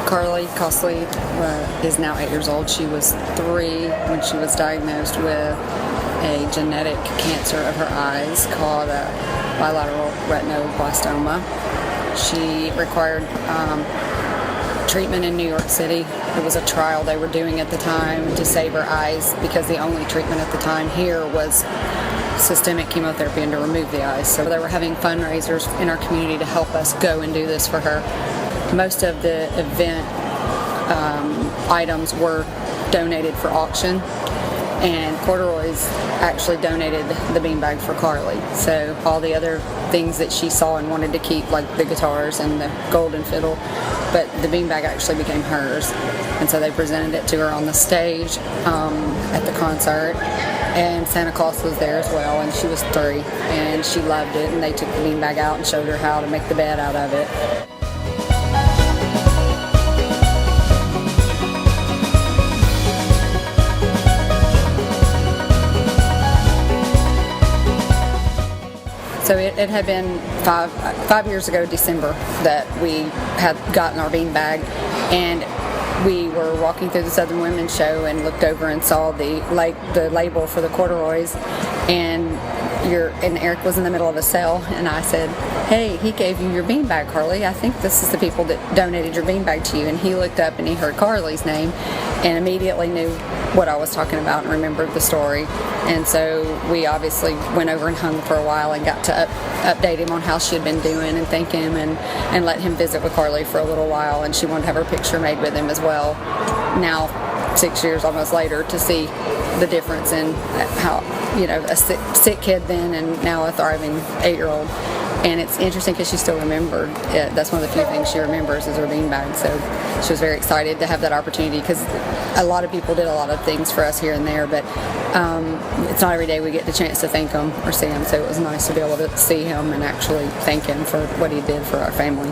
Karli is now 8 years old. She was 3 when she was diagnosed with a genetic cancer of her eyes called bilateral retinoblastoma. She required treatment in New York City. It was a trial they were doing at the time to save her eyes because the only treatment at the time here was systemic chemotherapy and to remove the eyes. So they were having fundraisers in our community to help us go and do this for her. Most of the event items were donated for auction, and Cordaroy's actually donated the beanbag for Karli. So all the other things that she saw and wanted to keep, like the guitars and the golden fiddle, but the beanbag actually became hers. And so they presented it to her on the stage at the concert, and Santa Claus was there as well, and she was 3, and she loved it, and they took the beanbag out and showed her how to make the bed out of it. So it had been five years ago, December, that we had gotten our beanbag, and we were walking through the Southern Women's Show and looked over and saw the label for the Cordaroys, and Eric was in the middle of a sale, and I said, "Hey, he gave you your beanbag, Karli. I think this is the people that donated your beanbag to you." And he looked up and he heard Karli's name and immediately knew what I was talking about and remembered the story. And so we obviously went over and hung for a while and got to update him on how she had been doing and thank him and let him visit with Karli for a little while. And she wanted to have her picture made with him as well. Now, 6 years almost later, to see the difference in how, a sick kid then and now a thriving 8-year-old. And it's interesting because she still remembered it. That's one of the few things she remembers is her beanbag. So she was very excited to have that opportunity, because a lot of people did a lot of things for us here and there, but it's not every day we get the chance to thank them or see them. So it was nice to be able to see him and actually thank him for what he did for our family.